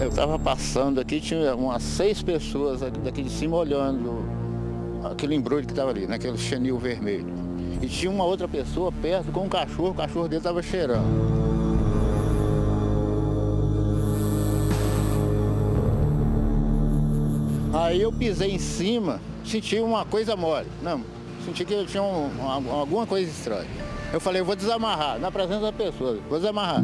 Eu estava passando aqui, tinha umas 6 pessoas daqui de cima olhando aquele embrulho que estava ali, naquele chenil vermelho. E tinha uma outra pessoa perto com um cachorro, o cachorro dele estava cheirando. Aí eu pisei em cima, senti uma coisa mole. Não, senti que eu tinha alguma coisa estranha. Eu falei, eu vou desamarrar, na presença da pessoa, vou desamarrar.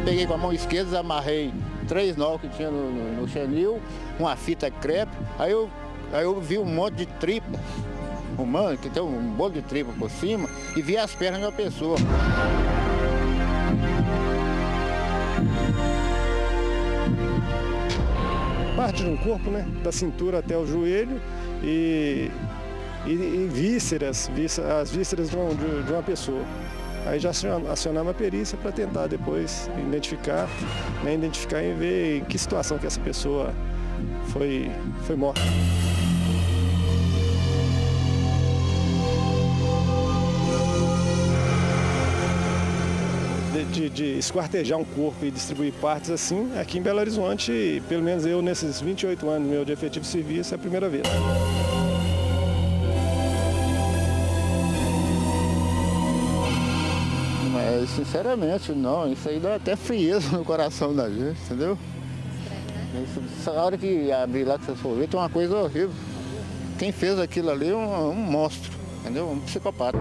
Peguei com a mão esquerda, desamarrei 3 nós que tinha no chenil, uma fita crepe. Aí eu vi um monte de tripas, humano, que tem um bolo de tripa por cima, e vi as pernas de uma pessoa. Parte de um corpo, né? Da cintura até o joelho e vísceras, as vísceras de uma pessoa. Aí já acionamos a perícia para tentar depois identificar, né? Identificar e ver em que situação que essa pessoa foi morta. De esquartejar um corpo e distribuir partes assim, aqui em Belo Horizonte, pelo menos eu nesses 28 anos meu de efetivo serviço, é a primeira vez. Mas, sinceramente, não, isso aí dá até frieza no coração da gente, entendeu? Essa hora que abrir lá que você for ver, tem uma coisa horrível. Quem fez aquilo ali é um monstro, entendeu? Um psicopata.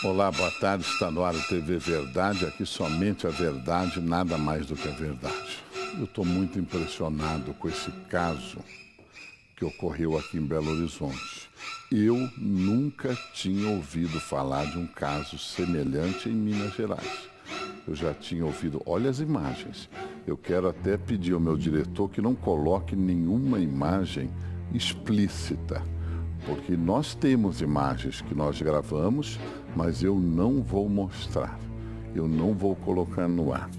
Olá, boa tarde, está no ar a TV Verdade, aqui somente a verdade, nada mais do que a verdade. Eu estou muito impressionado com esse caso que ocorreu aqui em Belo Horizonte. Eu nunca tinha ouvido falar de um caso semelhante em Minas Gerais. Eu já tinha ouvido, olha as imagens, eu quero até pedir ao meu diretor que não coloque nenhuma imagem explícita, porque nós temos imagens que nós gravamos, mas eu não vou mostrar, eu não vou colocar no ar.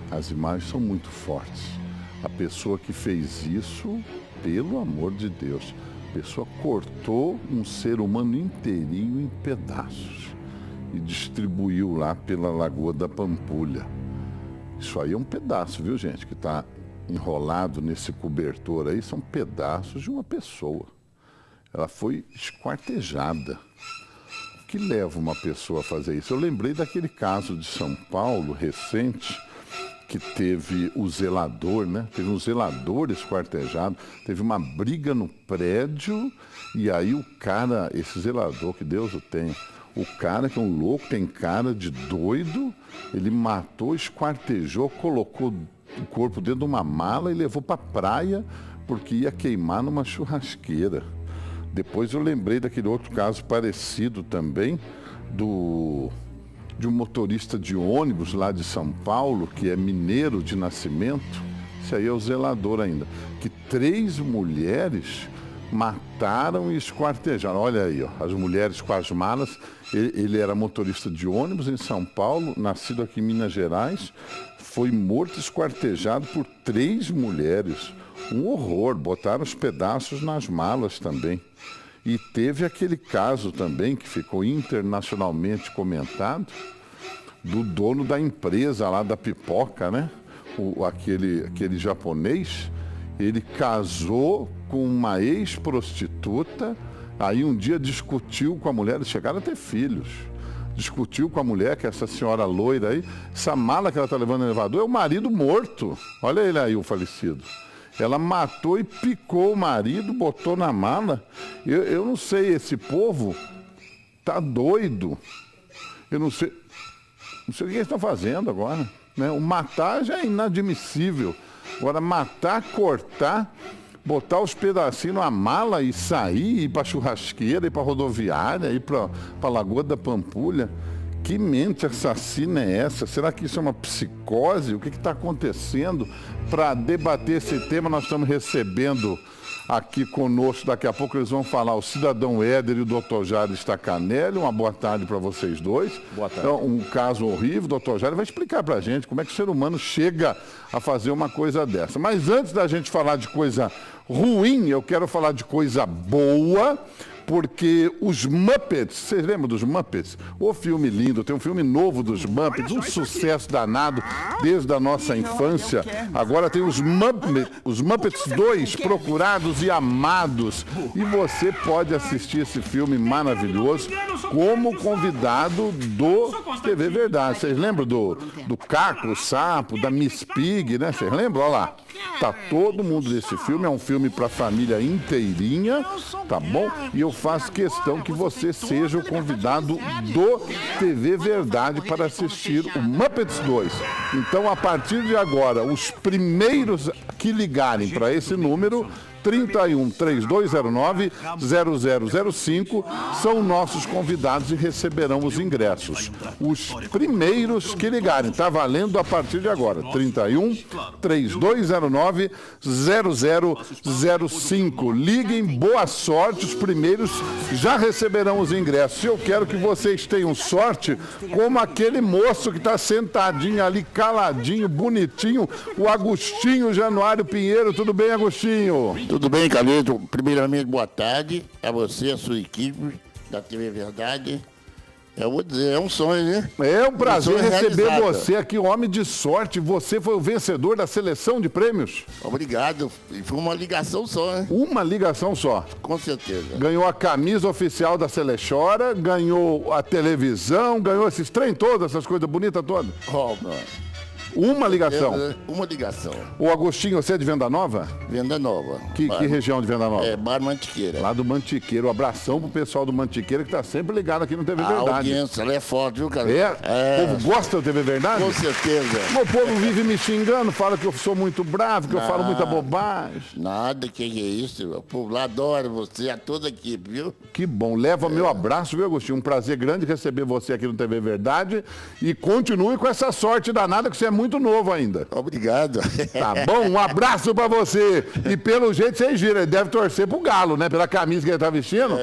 As imagens são muito fortes. A pessoa que fez isso, pelo amor de Deus, a pessoa cortou um ser humano inteirinho em pedaços e distribuiu lá pela Lagoa da Pampulha. Isso aí é um pedaço, viu, gente, que está enrolado nesse cobertor aí, são pedaços de uma pessoa. Ela foi esquartejada. O que leva uma pessoa a fazer isso? Eu lembrei daquele caso de São Paulo, recente, que teve o zelador, né? Teve um zelador esquartejado, teve uma briga no prédio, e aí o cara, esse zelador, que Deus o tenha, o cara que é um louco, tem cara de doido, ele matou, esquartejou, colocou o corpo dentro de uma mala e levou para a praia, porque ia queimar numa churrasqueira. Depois eu lembrei daquele outro caso parecido também, de um motorista de ônibus lá de São Paulo, que é mineiro de nascimento, esse aí é o zelador ainda, que 3 mulheres mataram e esquartejaram. Olha aí, ó, as mulheres com as malas. Ele era motorista de ônibus em São Paulo, nascido aqui em Minas Gerais, foi morto e esquartejado por 3 mulheres. Um horror, botaram os pedaços nas malas também. E teve aquele caso também que ficou internacionalmente comentado, do dono da empresa lá da pipoca, né? Aquele japonês, ele casou com uma ex-prostituta, aí um dia discutiu com a mulher, eles chegaram a ter filhos. Discutiu com a mulher, que é essa senhora loira aí, essa mala que ela está levando no elevador é o marido morto. Olha ele aí, o falecido. Ela matou e picou o marido, botou na mala. Eu não sei, esse povo tá doido. Eu não sei o que eles estão fazendo agora, né? O matar já é inadmissível. Agora matar, cortar, botar os pedacinhos numa mala e sair, ir para churrasqueira, ir para rodoviária, ir para a Lagoa da Pampulha. Que mente assassina é essa? Será que isso é uma psicose? O que está acontecendo? Para debater esse tema, nós estamos recebendo aqui conosco. Daqui a pouco eles vão falar, o cidadão Éder e o doutor Jário Stacanelli. Uma boa tarde para vocês dois. Boa tarde. É um caso horrível, o doutor Jário vai explicar para a gente como é que o ser humano chega a fazer uma coisa dessa. Mas antes da gente falar de coisa ruim, eu quero falar de coisa boa, porque os Muppets, vocês lembram dos Muppets? O filme lindo, tem um filme novo dos Muppets, um sucesso danado desde a nossa infância. Agora tem os Muppets 2, procurados e amados. E você pode assistir esse filme maravilhoso como convidado do TV Verdade. Vocês lembram do Caco, o Sapo, da Miss Pig, né? Vocês lembram? Olha lá. Tá todo mundo nesse filme, é um filme para a família inteirinha, tá bom? E eu faço questão que você seja o convidado do TV Verdade para assistir o Muppets 2. Então, a partir de agora, os primeiros que ligarem para esse número, 31 3209 0005, são nossos convidados e receberão os ingressos. Os primeiros que ligarem, está valendo a partir de agora, 31 3209 0005. Liguem, boa sorte, os primeiros já receberão os ingressos. Eu quero que vocês tenham sorte, como aquele moço que está sentadinho ali, caladinho, bonitinho, o Agostinho Januário Pinheiro. Tudo bem, Agostinho? Tudo bem, Calito? Primeiramente, boa tarde a você, a sua equipe da TV Verdade. Eu vou dizer, é um sonho, né? É um prazer receber realizado. você aqui, um homem de sorte. Você foi o vencedor da seleção de prêmios? Obrigado. E foi uma ligação só, né? Uma ligação só. Com certeza. Ganhou a camisa oficial da Celechora, ganhou a televisão, ganhou esses trem todos, essas coisas bonitas todas. Oh, mano. Uma ligação. Uma ligação. O Agostinho, você é de Venda Nova? Venda Nova. Que região de Venda Nova? É, Bar Mantiqueira. Lá do Mantiqueiro. Um abração pro pessoal do Mantiqueiro que tá sempre ligado aqui no TV A Verdade. audiência, ela é forte, viu, cara? É? O povo gosta do TV Verdade? Com certeza. O povo vive me xingando, fala que eu sou muito bravo, que eu falo muita bobagem. Nada, que é isso? O povo lá adora você, a toda a equipe, viu? Que bom. Leva meu abraço, viu, Agostinho? Um prazer grande receber você aqui no TV Verdade. E continue com essa sorte danada, que você é muito novo ainda. Obrigado. Tá bom? Um abraço pra você. E pelo jeito vocês viram, ele deve torcer pro Galo, né? Pela camisa que ele tá vestindo.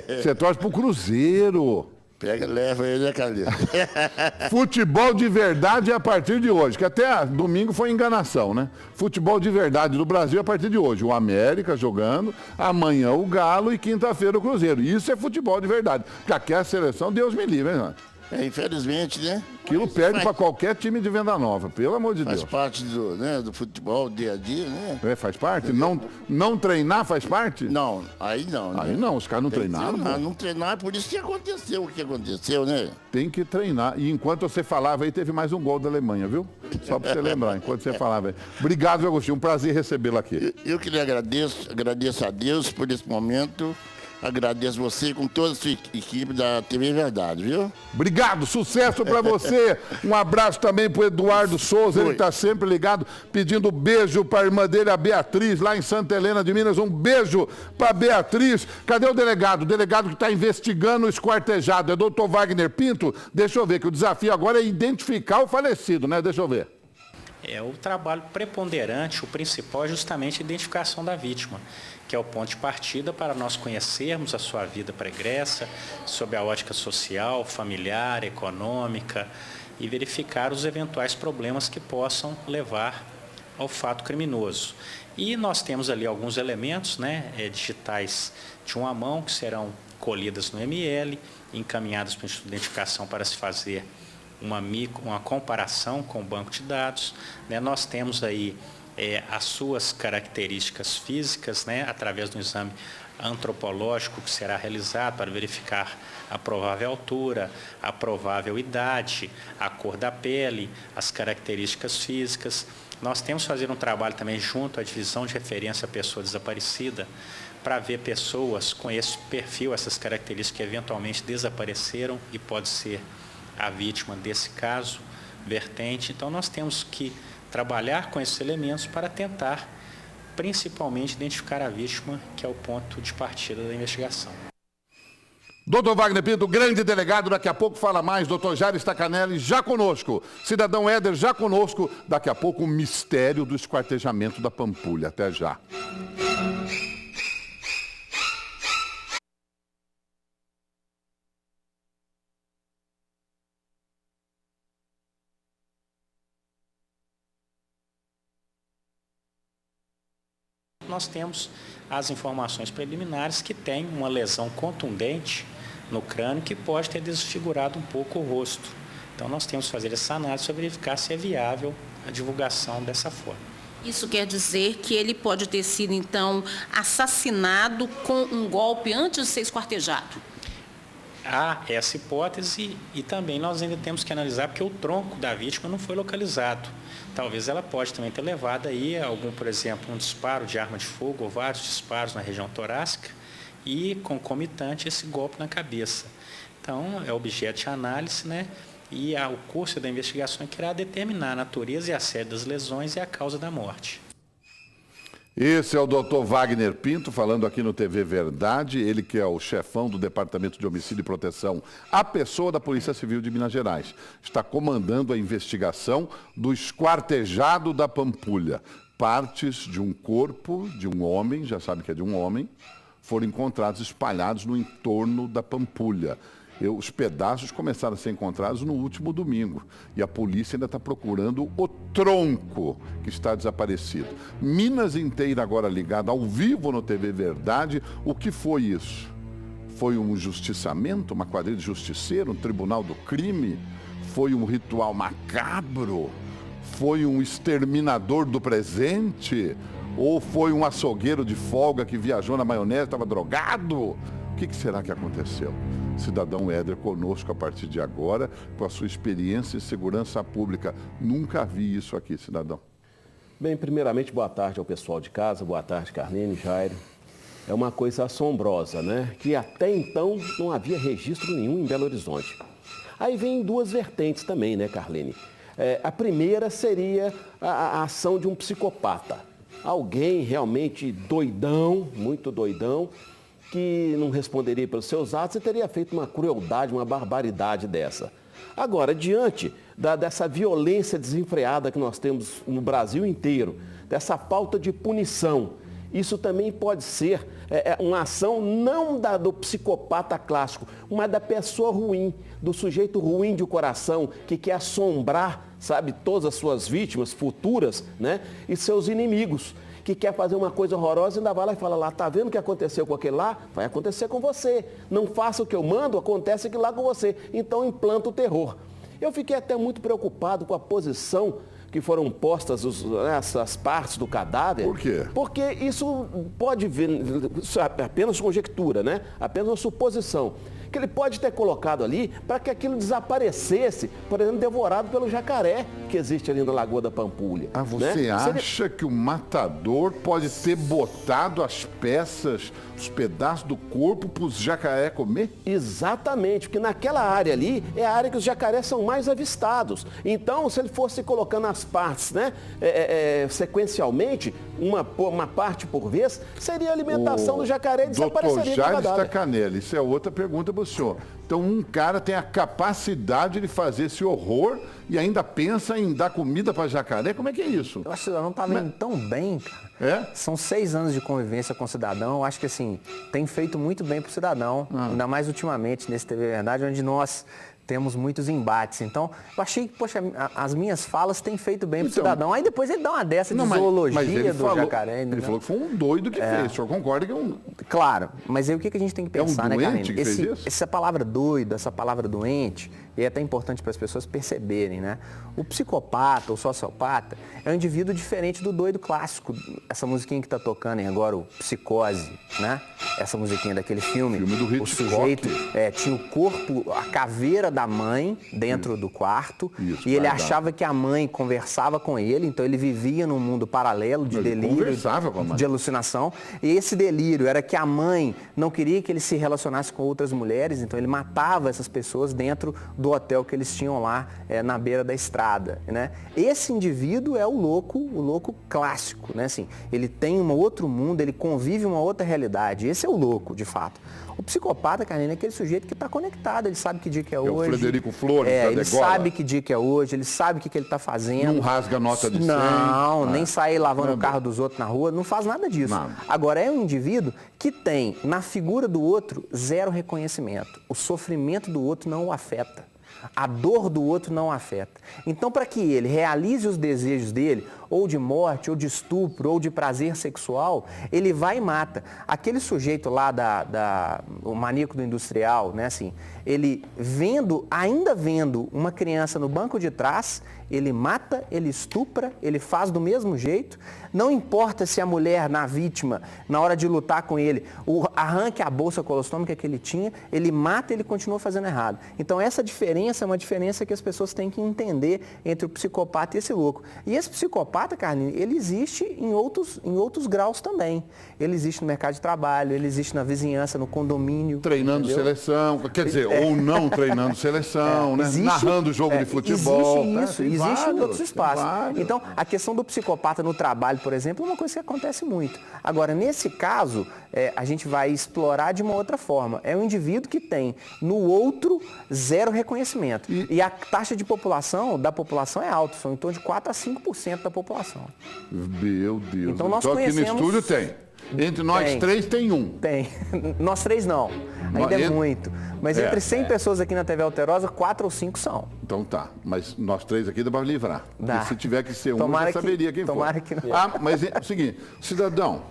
Você torce pro Cruzeiro. Pega, leva ele, né, Calito? Futebol de verdade é a partir de hoje, que até domingo foi enganação, né? Futebol de verdade do Brasil é a partir de hoje. O América jogando, amanhã o Galo e quinta-feira o Cruzeiro. Isso é futebol de verdade. Porque aqui a seleção, Deus me livre, hein, mano? Infelizmente, né? Aquilo perde para qualquer time de Venda Nova, pelo amor de Deus. Faz parte do futebol, dia a dia, né? Faz parte? Não treinar faz parte? Não, aí não. Né? Aí não, os caras não treinaram. Não treinar, por isso que aconteceu o que aconteceu, né? Tem que treinar. E enquanto você falava aí, teve mais um gol da Alemanha, viu? Só para você lembrar, enquanto você falava aí. Obrigado, Agostinho. Um prazer recebê-lo aqui. Eu que lhe agradeço a Deus por esse momento. Agradeço você com toda a sua equipe da TV Verdade, viu? Obrigado, sucesso pra você. Um abraço também pro Eduardo Souza, ele tá sempre ligado, pedindo beijo pra irmã dele, a Beatriz, lá em Santa Helena de Minas. Um beijo pra Beatriz. Cadê o delegado? O delegado que tá investigando o esquartejado. É doutor Wagner Pinto? Deixa eu ver, que o desafio agora é identificar o falecido, né? Deixa eu ver. O trabalho preponderante, o principal é justamente a identificação da vítima, que é o ponto de partida para nós conhecermos a sua vida pregressa, sob a ótica social, familiar, econômica, e verificar os eventuais problemas que possam levar ao fato criminoso. E nós temos ali alguns elementos, né, digitais de uma mão, que serão colhidas no ML, encaminhadas para o Instituto de Identificação para se fazer uma comparação com o banco de dados, né? Nós temos aí as suas características físicas, né? Através do exame antropológico que será realizado para verificar a provável altura, a provável idade, a cor da pele, as características físicas. Nós temos que fazer um trabalho também junto à divisão de referência à pessoa desaparecida, para ver pessoas com esse perfil, essas características que eventualmente desapareceram e pode ser a vítima desse caso vertente. Então, nós temos que trabalhar com esses elementos para tentar, principalmente, identificar a vítima, que é o ponto de partida da investigação. Doutor Wagner Pinto, grande delegado, daqui a pouco fala mais. Doutor Jário Stacanelli já conosco. Cidadão Éder já conosco. Daqui a pouco o mistério do esquartejamento da Pampulha. Até já. nós temos as informações preliminares que tem uma lesão contundente no crânio que pode ter desfigurado um pouco o rosto. Então, nós temos que fazer essa análise para verificar se é viável a divulgação dessa forma. Isso quer dizer que ele pode ter sido, então, assassinado com um golpe antes de ser esquartejado? Há essa hipótese e também nós ainda temos que analisar porque o tronco da vítima não foi localizado. Talvez ela pode também ter levado aí algum, por exemplo, um disparo de arma de fogo ou vários disparos na região torácica e concomitante esse golpe na cabeça. Então, é objeto de análise, né? E o curso da investigação que irá determinar a natureza e a série das lesões e a causa da morte. Esse é o Dr. Wagner Pinto, falando aqui no TV Verdade, ele que é o chefão do Departamento de Homicídio e Proteção à Pessoa da Polícia Civil de Minas Gerais. Está comandando a investigação do esquartejado da Pampulha. Partes de um corpo de um homem, já sabe que é de um homem, foram encontrados espalhados no entorno da Pampulha. Os pedaços começaram a ser encontrados no último domingo. E a polícia ainda está procurando o tronco que está desaparecido. Minas inteira agora ligada ao vivo no TV Verdade. O que foi isso? Foi um justiçamento, uma quadrilha de justiceiro, um tribunal do crime? Foi um ritual macabro? Foi um exterminador do presente? Ou foi um açougueiro de folga que viajou na maionese e estava drogado? O que será que aconteceu? Cidadão Éder conosco a partir de agora, com a sua experiência em segurança pública. Nunca vi isso aqui, cidadão. Bem, primeiramente, boa tarde ao pessoal de casa, boa tarde, Carlene, Jairo. É uma coisa assombrosa, né? Que até então não havia registro nenhum em Belo Horizonte. Aí vem duas vertentes também, né, Carlene? A primeira seria a ação de um psicopata. Alguém realmente doidão, muito doidão, que não responderia pelos seus atos e teria feito uma crueldade, uma barbaridade dessa. Agora, diante dessa violência desenfreada que nós temos no Brasil inteiro, dessa falta de punição, isso também pode ser uma ação não do psicopata clássico, mas da pessoa ruim, do sujeito ruim de coração, que quer assombrar, sabe, todas as suas vítimas futuras, né, e seus inimigos, que quer fazer uma coisa horrorosa e ainda vai lá e fala lá, tá vendo o que aconteceu com aquele lá? Vai acontecer com você. Não faça o que eu mando, acontece aquilo lá com você. Então implanta o terror. Eu fiquei até muito preocupado com a posição que foram postas essas partes do cadáver. Por quê? Porque isso pode vir, isso é apenas conjectura, né? Apenas uma suposição. Que ele pode ter colocado ali para que aquilo desaparecesse, por exemplo, devorado pelo jacaré que existe ali na Lagoa da Pampulha. Ah, você acha que o matador pode ter botado as peças, os pedaços do corpo para os jacaré comer? Exatamente, porque naquela área ali é a área que os jacarés são mais avistados. Então, se ele fosse colocando as partes, né, sequencialmente, uma parte por vez, seria a alimentação do jacaré e desapareceria do cadáver. Dr. Jair Stacanelli, isso é outra pergunta para o senhor. Então, um cara tem a capacidade de fazer esse horror e ainda pensa em dar comida para jacaré? Como é que é isso? Eu acho que o cidadão está lendo tão bem, cara. É? São 6 anos de convivência com o cidadão. Eu acho que, assim, tem feito muito bem para o cidadão. Ainda mais ultimamente, nesse TV Verdade, onde nós temos muitos embates. Então, eu achei que, poxa, as minhas falas têm feito bem pro cidadão. Aí depois ele dá uma dessa de zoologia do jacaré. Ele falou que foi um doido que fez. O senhor concorda que é um... Claro, mas aí o que a gente tem que pensar, né, Carlene? Que fez isso? Essa palavra doido, essa palavra doente, e é até importante para as pessoas perceberem, né? O psicopata, o sociopata, é um indivíduo diferente do doido clássico. Essa musiquinha que está tocando aí agora, o Psicose, né? Essa musiquinha daquele filme. Filme do Hitchcock. O sujeito tinha o corpo, a caveira da mãe dentro do quarto. Isso, e ele achava que a mãe conversava com ele, então ele vivia num mundo paralelo de delírio, de alucinação. E esse delírio era que a mãe não queria que ele se relacionasse com outras mulheres, então ele matava essas pessoas dentro do hotel que eles tinham lá na beira da estrada, né? Esse indivíduo é o louco clássico, né? Assim, ele tem um outro mundo, ele convive uma outra realidade. Esse é o louco, de fato. O psicopata, Carlene, é aquele sujeito que está conectado, ele sabe que dia que é hoje. O Frederico Flores, ele sabe que dia que é hoje, ele sabe o que ele está fazendo. Não rasga nota de 100. Não, nem sair lavando o carro dos outros na rua, não faz nada disso. Nada. Agora, é um indivíduo que tem, na figura do outro, zero reconhecimento. O sofrimento do outro não o afeta. A dor do outro não o afeta. Então, para que ele realize os desejos dele, ou de morte, ou de estupro, ou de prazer sexual, ele vai e mata. Aquele sujeito lá o maníaco do industrial, né, assim, ele ainda vendo uma criança no banco de trás, ele mata, ele estupra, ele faz do mesmo jeito. Não importa se a mulher, na vítima, na hora de lutar com ele, arranque a bolsa colostomica que ele tinha, ele mata e ele continua fazendo errado. Então essa diferença é uma diferença que as pessoas têm que entender entre o psicopata e esse louco. E esse psicopata, Carlinhos, ele existe em outros graus também. Ele existe no mercado de trabalho, ele existe na vizinhança, no condomínio. Treinando seleção, quer dizer, ou não treinando seleção, né? Narrando jogo de futebol. Existe isso, existe em outros espaços. Então, a questão do psicopata no trabalho, por exemplo, é uma coisa que acontece muito. Agora, nesse caso, a gente vai explorar de uma outra forma. É um indivíduo que tem no outro zero reconhecimento. E a taxa de da população é alta, são em torno de 4 a 5% da população. Meu Deus. Então, nós conhecemos... aqui no estúdio tem. Entre nós três tem um. Tem. Nós três não. Ainda é muito. Mas entre 100 pessoas aqui na TV Alterosa, 4 ou 5 são. Então tá. Mas nós três aqui dá para livrar. Dá. E se tiver que ser um, eu já saberia quem for. Tomara que não. Mas é o seguinte, cidadão,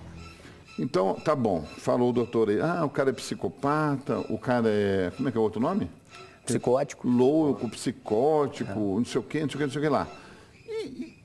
então tá bom. Falou o doutor aí. O cara é psicopata, o cara é... Como é que é o outro nome? Psicótico. Louco, psicótico, não sei o que, não sei o que lá.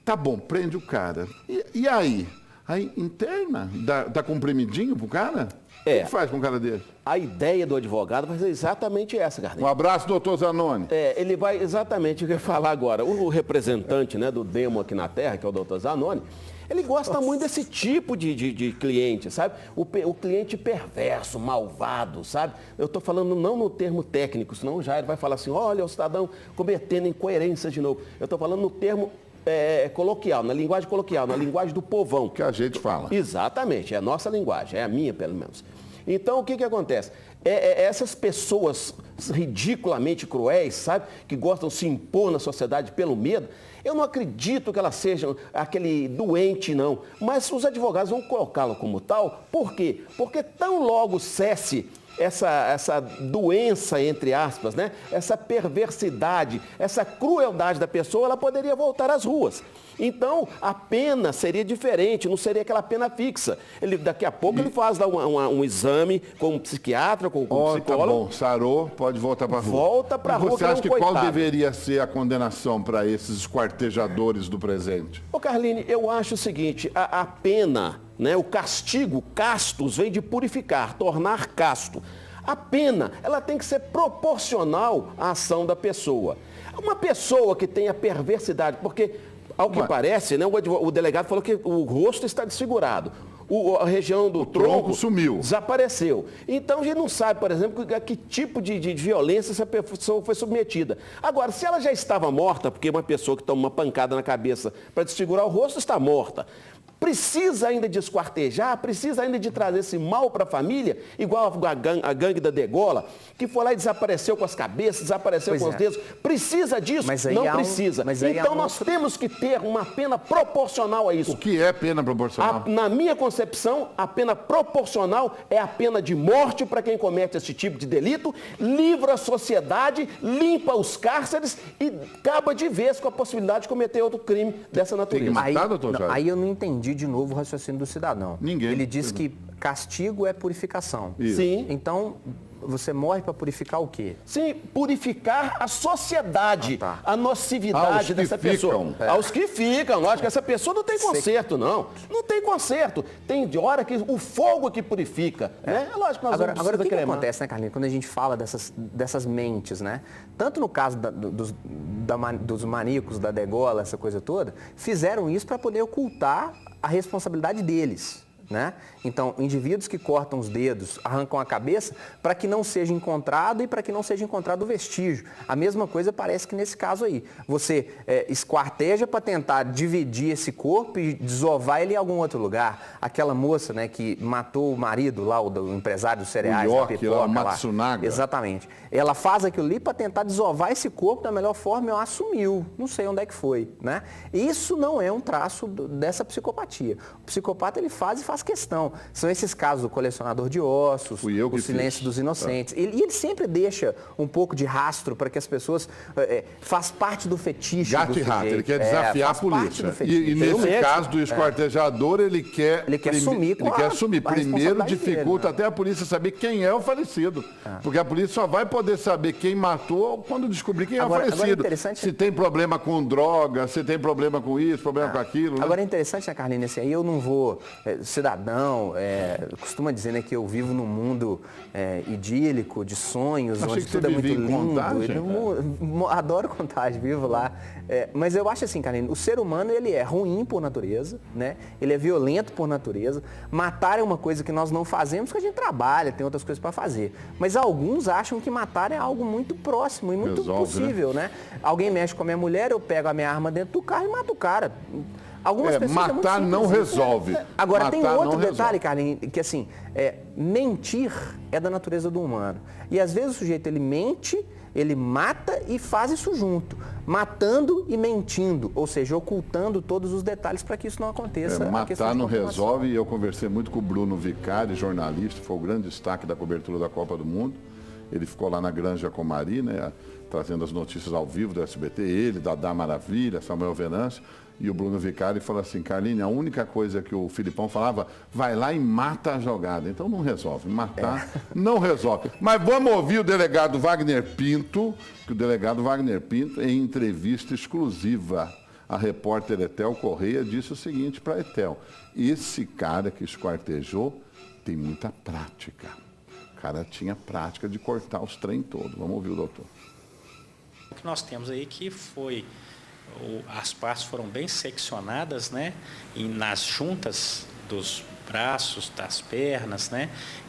Tá bom, prende o cara. E aí? Aí interna? Dá comprimidinho pro cara? O que faz com um cara desse? A ideia do advogado vai ser exatamente essa, Carlinhos. Um abraço, doutor Zanoni. Ele vai exatamente o que eu ia falar agora. O representante, né, do demo aqui na Terra, que é o doutor Zanoni, ele gosta muito desse tipo de cliente, sabe? O cliente perverso, malvado, sabe? Eu estou falando não no termo técnico, senão o Jair vai falar assim, olha, o cidadão cometendo incoerências de novo. Eu estou falando no termo coloquial, na linguagem coloquial, na linguagem do povão. Que a gente fala. Exatamente, é a nossa linguagem, é a minha pelo menos. Então, o que acontece? Essas pessoas ridiculamente cruéis, sabe? Que gostam de se impor na sociedade pelo medo, eu não acredito que elas sejam aquele doente, não. Mas os advogados vão colocá-lo como tal. Por quê? Porque tão logo cesse essa doença, entre aspas, né? Essa perversidade, essa crueldade da pessoa, ela poderia voltar às ruas. Então, a pena seria diferente, não seria aquela pena fixa. Daqui a pouco ele faz lá um exame com um psiquiatra, com um psicólogo. Tá bom, sarou, pode voltar para a rua. Volta para a rua. Você acha que qual deveria ser a condenação para esses esquartejadores do presente? Ô Carline, eu acho o seguinte, a pena, né, o castigo, castos, vem de purificar, tornar casto. A pena, ela tem que ser proporcional à ação da pessoa. Uma pessoa que tenha perversidade, porque... Ao que parece, né, o delegado falou que o rosto está desfigurado. A região do tronco sumiu. Desapareceu. Então, a gente não sabe, por exemplo, a que tipo de violência essa pessoa foi submetida. Agora, se ela já estava morta, porque uma pessoa que toma uma pancada na cabeça para desfigurar o rosto está morta, precisa ainda de esquartejar, precisa ainda de trazer esse mal para a família, igual a gangue da Degola, que foi lá e desapareceu com as cabeças, desapareceu com os dedos. Precisa disso? Não precisa. Então nós temos que ter uma pena proporcional a isso. O que é pena proporcional? Na minha concepção, a pena proporcional é a pena de morte para quem comete esse tipo de delito, livra a sociedade, limpa os cárceres e acaba de vez com a possibilidade de cometer outro crime dessa natureza. Tem que matar, doutor Jair? Aí eu não entendi de novo o raciocínio do cidadão. Ele diz que castigo é purificação. Isso. Sim. Então, você morre para purificar o quê? Sim, purificar a sociedade, a nocividade dessa pessoa. Aos que ficam, lógico que essa pessoa não tem conserto, não. Não tem conserto. Tem de hora que o fogo que purifica. Né? É lógico que nós Agora o que acontece, né, Carlinhos, quando a gente fala dessas mentes, né? Tanto no caso dos maníacos, da Degola, essa coisa toda, fizeram isso para poder ocultar a responsabilidade deles. Né? Então, indivíduos que cortam os dedos, arrancam a cabeça para que não seja encontrado e para que não seja encontrado o vestígio. A mesma coisa parece que nesse caso aí. Você esquarteja para tentar dividir esse corpo e desovar ele em algum outro lugar. Aquela moça, né, que matou o marido lá, o empresário dos cereais, o York, lá, Matsunaga. Exatamente. Ela faz aquilo ali para tentar desovar esse corpo da melhor forma e ela assumiu. Não sei onde é que foi. Né? Isso não é um traço dessa psicopatia. O psicopata ele faz faz questão. São esses casos do colecionador de ossos, o silêncio dos inocentes. E ele sempre deixa um pouco de rastro para que as pessoas... faz parte do fetiche gato do e rato, sujeito. ele quer desafiar a polícia. E nesse caso do esquartejador, ele quer sumir. Primeiro dificulta até a polícia saber quem é o falecido. Porque a polícia só vai poder saber quem matou quando descobrir quem é o falecido. Se tem problema com droga, se tem problema com isso, problema com aquilo. Agora é interessante, né, Carlinhos, assim, aí eu não vou, cidadão, costuma dizer, né, que eu vivo num mundo idílico, de sonhos, onde tudo é muito lindo. Adoro Contagem, vivo lá. Mas eu acho assim, Carlinhos, o ser humano, ele é ruim por natureza, né? Ele é violento por natureza. Matar é uma coisa que nós não fazemos, porque a gente trabalha, tem outras coisas para fazer. Mas alguns acham que matar é algo muito próximo e muito possível, né? Alguém mexe com a minha mulher, eu pego a minha arma dentro do carro e mato o cara. Algumas pessoas matar não resolve. Agora, tem outro detalhe, Carlinhos, que assim, mentir é da natureza do humano. E às vezes o sujeito, ele mente, ele mata e faz isso junto. Matando e mentindo, ou seja, ocultando todos os detalhes para que isso não aconteça. Matar não resolve, e eu conversei muito com o Bruno Vicari, jornalista, foi o grande destaque da cobertura da Copa do Mundo. Ele ficou lá na Granja Comari, né, trazendo as notícias ao vivo do SBT, ele, Dadá Maravilha, Samuel Venâncio. E o Bruno Vicari falou assim, Carlinhos, a única coisa que o Filipão falava, vai lá e mata a jogada. Então não resolve, matar não resolve. Mas vamos ouvir o delegado Wagner Pinto, que o delegado Wagner Pinto, em entrevista exclusiva, a repórter Etel Correia disse o seguinte para Etel, esse cara que esquartejou tem muita prática. O cara tinha prática de cortar os trem todos. Vamos ouvir o doutor. O que nós temos aí que foi... As partes foram bem seccionadas, né? E nas juntas dos braços, das pernas, né?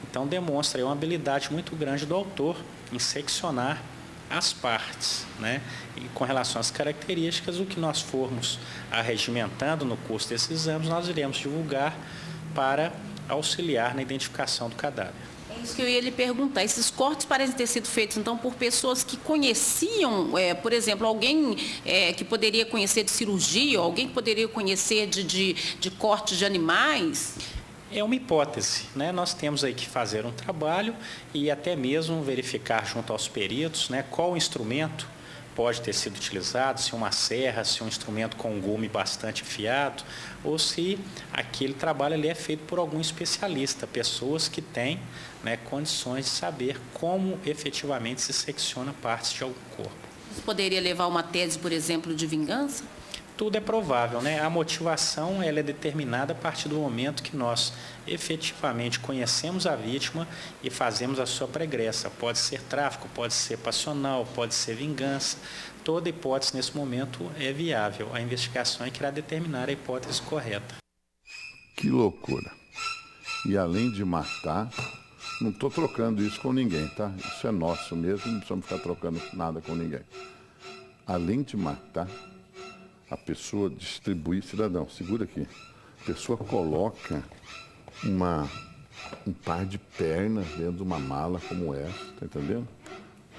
Então demonstra aí uma habilidade muito grande do autor em seccionar as partes, né? E com relação às características, o que nós formos arregimentando no curso desses exames, nós iremos divulgar para auxiliar na identificação do cadáver. É isso que eu ia lhe perguntar. Esses cortes parecem ter sido feitos, então, por pessoas que conheciam, por exemplo, alguém que poderia conhecer de cirurgia, alguém que poderia conhecer de cortes de animais? É uma hipótese, né? Nós temos aí que fazer um trabalho e até mesmo verificar junto aos peritos, né, qual instrumento pode ter sido utilizado, se uma serra, se um instrumento com um gume bastante afiado, ou se aquele trabalho ali é feito por algum especialista, pessoas que têm, né, condições de saber como efetivamente se secciona partes de algum corpo. Isso poderia levar a uma tese, por exemplo, de vingança? Tudo é provável, né? A motivação ela é determinada a partir do momento que nós efetivamente conhecemos a vítima e fazemos a sua pregressa. Pode ser tráfico, pode ser passional, pode ser vingança. Toda hipótese nesse momento é viável. A investigação é que irá determinar a hipótese correta. Que loucura. E além de matar, não estou trocando isso com ninguém, tá? Isso é nosso mesmo, não precisamos ficar trocando nada com ninguém. Além de matar, a pessoa distribui, cidadão, segura aqui, a pessoa coloca um par de pernas dentro de uma mala como essa, tá entendendo?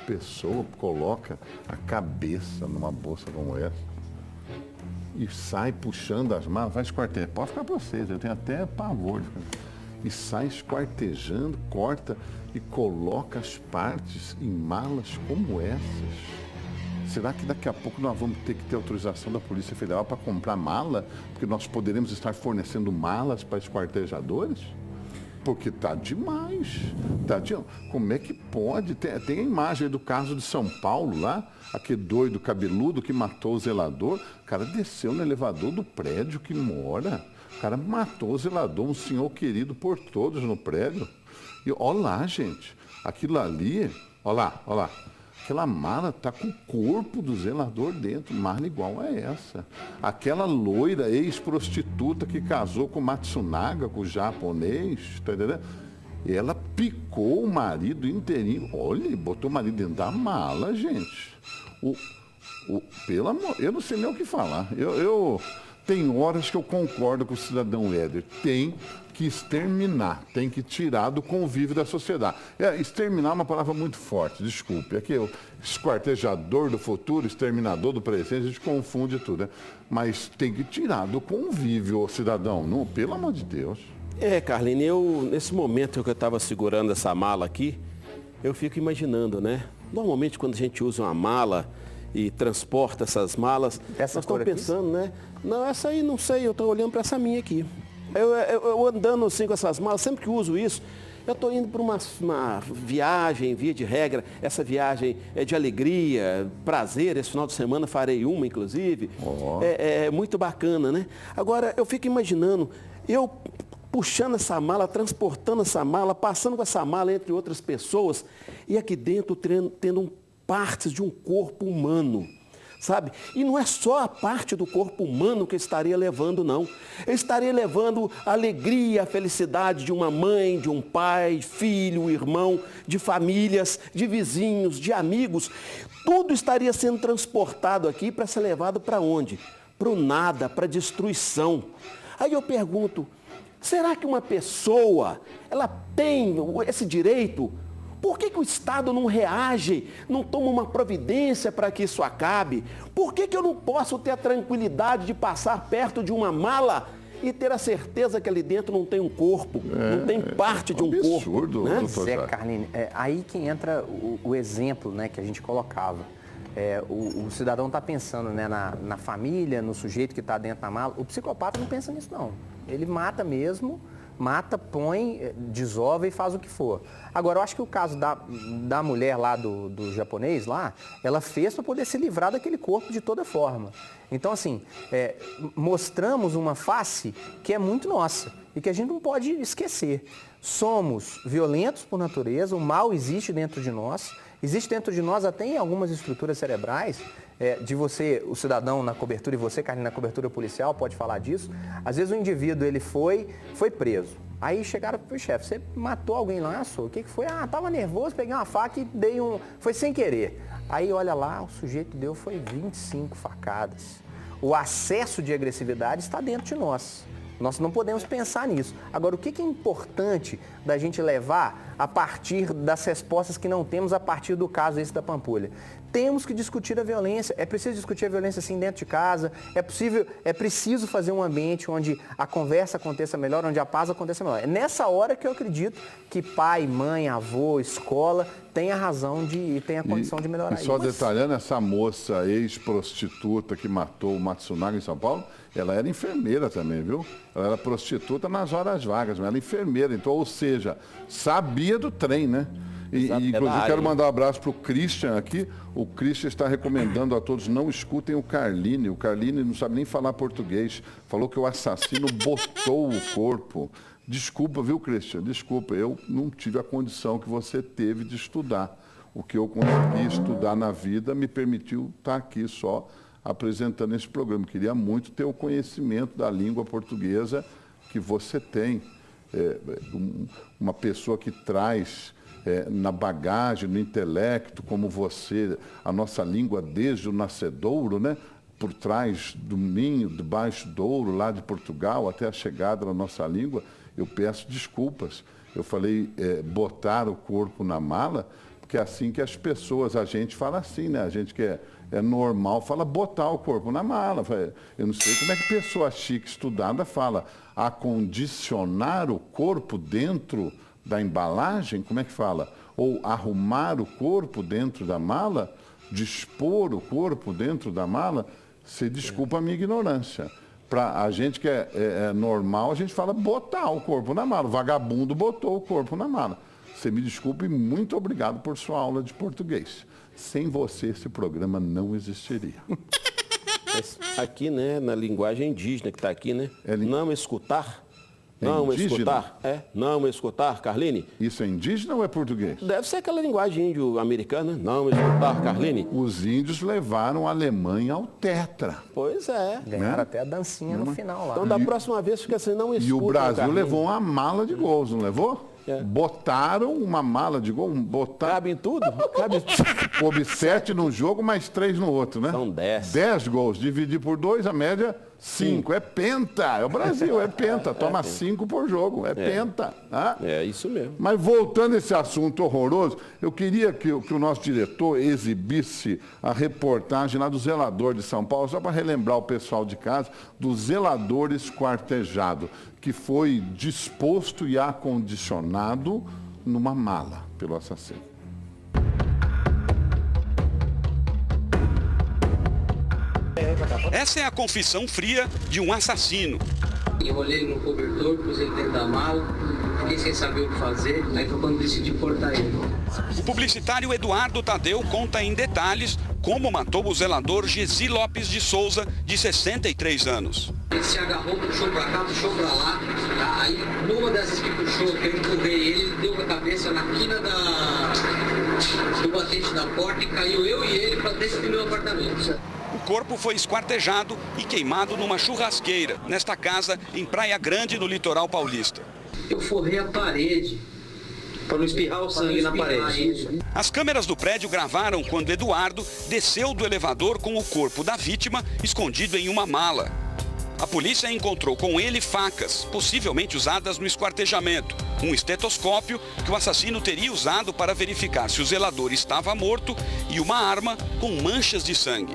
A pessoa coloca a cabeça numa bolsa como essa e sai puxando as malas, vai esquartejar, pode ficar para vocês, eu tenho até pavor de ficar. E sai esquartejando, corta e coloca as partes em malas como essas. Será que daqui a pouco nós vamos ter que ter autorização da Polícia Federal para comprar mala? Porque nós poderemos estar fornecendo malas para esquartejadores? Porque tá demais. Como é que pode? Tem a imagem do caso de São Paulo lá, aquele doido cabeludo que matou o zelador. O cara desceu no elevador do prédio que mora. O cara matou o zelador, um senhor querido por todos no prédio. E olha lá, gente, aquilo ali, olha lá. Aquela mala está com o corpo do zelador dentro, mala igual a essa. Aquela loira ex-prostituta que casou com o Matsunaga, com o japonês, tá entendendo? Ela picou o marido inteirinho. Olha, botou o marido dentro da mala, gente. Pelo amor, eu não sei nem o que falar. Tem horas que eu concordo com o cidadão Éder. Tem que exterminar, tem que tirar do convívio da sociedade. Exterminar é uma palavra muito forte, desculpe. É que o esquartejador do futuro, exterminador do presente, a gente confunde tudo, né? Mas tem que tirar do convívio, cidadão. Não, pelo amor de Deus. Carline, nesse momento que eu estava segurando essa mala aqui, eu fico imaginando, né? Normalmente quando a gente usa uma mala e transporta essas malas, nós estamos pensando, né? Não, essa aí não sei, eu estou olhando para essa minha aqui. Eu andando assim com essas malas, sempre que uso isso, eu estou indo para uma viagem, via de regra, essa viagem é de alegria, prazer, esse final de semana farei uma, inclusive. É muito bacana, né? Agora, eu fico imaginando, eu puxando essa mala, transportando essa mala, passando com essa mala entre outras pessoas, e aqui dentro tendo partes de um corpo humano, sabe? E não é só a parte do corpo humano que eu estaria levando, não. Eu estaria levando a alegria, a felicidade de uma mãe, de um pai, filho, irmão, de famílias, de vizinhos, de amigos. Tudo estaria sendo transportado aqui para ser levado para onde? Para o nada, para a destruição. Aí eu pergunto, será que uma pessoa, ela tem esse direito? Por que o Estado não reage, não toma uma providência para que isso acabe? Por que eu não posso ter a tranquilidade de passar perto de uma mala e ter a certeza que ali dentro não tem um corpo, não tem parte de um absurdo, corpo? Né? Zé Carline, aí que entra o exemplo, né, que a gente colocava. O cidadão está pensando, né, na família, no sujeito que está dentro da mala. O psicopata não pensa nisso, não. Ele mata mesmo, põe, desova e faz o que for. Agora, eu acho que o caso da mulher lá, do japonês lá, ela fez para poder se livrar daquele corpo de toda forma. Então, assim, mostramos uma face que é muito nossa e que a gente não pode esquecer. Somos violentos por natureza, o mal existe dentro de nós. Existe dentro de nós até em algumas estruturas cerebrais, de você, o cidadão na cobertura, e você, Carlinhos, na cobertura policial, pode falar disso. Às vezes o indivíduo, ele foi preso. Aí chegaram pro chefe, você matou alguém lá, o que foi? Tava nervoso, peguei uma faca e dei foi sem querer. Aí olha lá, o sujeito foi 25 facadas. O acesso de agressividade está dentro de nós. Nós não podemos pensar nisso. Agora, o que é importante da gente levar a partir das respostas que não temos a partir do caso esse da Pampulha? Temos que discutir a violência. É preciso discutir a violência assim dentro de casa. É preciso fazer um ambiente onde a conversa aconteça melhor, onde a paz aconteça melhor. É nessa hora que eu acredito que pai, mãe, avô, escola tem a razão e tem a condição de melhorar isso. Só detalhando, essa moça ex-prostituta que matou o Matsunaga em São Paulo, ela era enfermeira também, viu? Ela era prostituta nas horas vagas, mas ela era enfermeira. Então, ou seja, sabia do trem, né? Inclusive, quero mandar um abraço para o Christian aqui. O Christian está recomendando a todos, não escutem o Carline. O Carline não sabe nem falar português. Falou que o assassino botou o corpo. Desculpa, viu, Christian? Desculpa, eu não tive a condição que você teve de estudar. O que eu consegui estudar na vida me permitiu estar aqui só apresentando esse programa. Queria muito ter o conhecimento da língua portuguesa que você tem. Uma pessoa que traz na bagagem, no intelecto, como você, a nossa língua desde o nascedouro, né? Por trás do Minho, debaixo do Ouro, lá de Portugal, até a chegada da nossa língua, eu peço desculpas. Eu falei botar o corpo na mala, porque é assim que as pessoas, a gente fala assim, né? A gente que é normal, fala botar o corpo na mala. Eu não sei como é que pessoa chique, estudada, fala acondicionar o corpo dentro da embalagem, como é que fala? Ou arrumar o corpo dentro da mala, dispor o corpo dentro da mala. Você desculpa a minha ignorância. Para a gente que é normal, a gente fala botar o corpo na mala. O vagabundo botou o corpo na mala. Você me desculpe e muito obrigado por sua aula de português. Sem você, esse programa não existiria. Aqui, né, na linguagem indígena que está aqui, né? Não escutar. Não escutar? Não escutar, Carline? Isso é indígena ou é português? Deve ser aquela linguagem índio-americana, não escutar, Carline. Os índios levaram a Alemanha ao tetra. Pois é. Ganharam até a dancinha no final lá. Então, da próxima vez, fica assim, não escuta. E o Brasil Carline. levou uma mala de gols, não levou? Botaram uma mala de gol, Cabe em tudo? Coube 7 num jogo, mais 3 no outro, né? São 10. 10 gols, dividir por 2, a média 5, é penta. É o Brasil, é penta. Toma 5 por jogo, é penta. Tá? É isso mesmo. Mas voltando a esse assunto horroroso, eu queria que o nosso diretor exibisse a reportagem lá do zelador de São Paulo, só para relembrar o pessoal de casa, do zelador esquartejado, que foi disposto e acondicionado numa mala pelo assassino. Essa é a confissão fria de um assassino. Enrolei ele no cobertor, pus ele dentro da mala, fiquei sem saber o que fazer, aí foi quando decidi cortar ele. O publicitário Eduardo Tadeu conta em detalhes como matou o zelador Gesi Lopes de Souza, de 63 anos. Ele se agarrou, puxou pra cá, puxou pra lá, aí numa dessas que puxou, que eu empurrei ele deu com a cabeça na quina do batente da porta e caiu eu e ele pra dentro do meu apartamento. O corpo foi esquartejado e queimado numa churrasqueira, nesta casa em Praia Grande, no litoral paulista. Eu forrei a parede, para não espirrar o sangue na parede. As câmeras do prédio gravaram quando Eduardo desceu do elevador com o corpo da vítima escondido em uma mala. A polícia encontrou com ele facas, possivelmente usadas no esquartejamento, um estetoscópio que o assassino teria usado para verificar se o zelador estava morto e uma arma com manchas de sangue.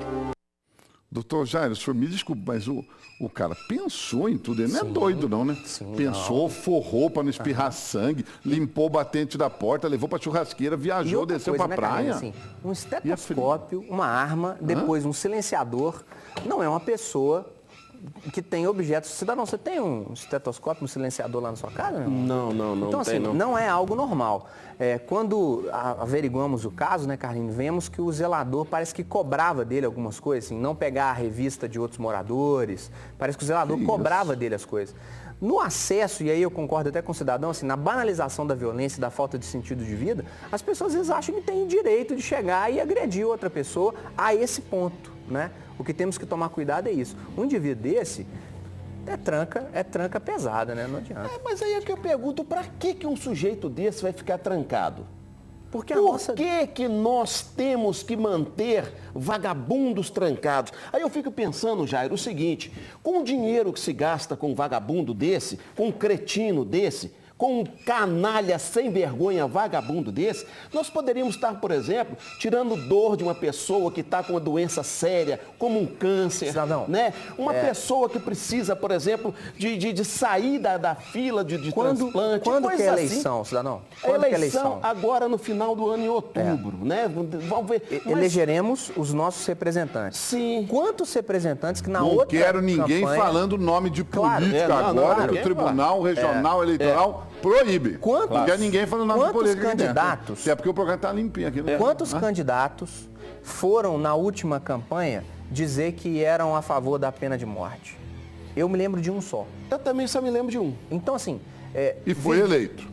Doutor Jairo, o senhor me desculpe, mas o cara pensou em tudo, ele não é doido não, né? Sim, pensou, forrou para não espirrar sangue, limpou o batente da porta, levou para churrasqueira, viajou, desceu para a praia. Assim, um estetoscópio, uma arma, depois um silenciador, não é uma pessoa que tem objetos. Cidadão, você tem um estetoscópio, um silenciador lá na sua casa? Não então, tem, assim, não é algo normal. Quando averiguamos o caso, né, Carlinhos, vemos que o zelador parece que cobrava dele algumas coisas, assim, não pegar a revista de outros moradores, parece que o zelador cobrava dele as coisas. No acesso, e aí eu concordo até com o cidadão, assim, na banalização da violência e da falta de sentido de vida, as pessoas às vezes acham que têm direito de chegar e agredir outra pessoa a esse ponto, né? O que temos que tomar cuidado é isso. Um indivíduo desse é tranca pesada, né? Não adianta. Mas aí é que eu pergunto, para que um sujeito desse vai ficar trancado? Porque Por que nós temos que manter vagabundos trancados? Aí eu fico pensando, Jairo, o seguinte, com o dinheiro que se gasta com um vagabundo desse, com um cretino desse, com um canalha sem vergonha vagabundo desse, nós poderíamos estar, por exemplo, tirando dor de uma pessoa que está com uma doença séria, como um câncer, Cidadão, né? Uma pessoa que precisa, por exemplo, de sair da fila de transplante. Quando que é a assim. eleição, cidadão? Quando eleição agora no final do ano, em outubro, né? Vamos ver. Elegeremos os nossos representantes. Sim. Quantos representantes que na não outra quero ninguém campanha... falando nome de Claro, política agora, que o Tribunal Regional Eleitoral proíbe. Não quer ninguém falando nome de política. Candidatos? É porque o programa está limpinho aqui. Né? Quantos candidatos foram na última campanha dizer que eram a favor da pena de morte? Eu me lembro de um só. Eu também só me lembro de um. Então, assim... E foi eleito.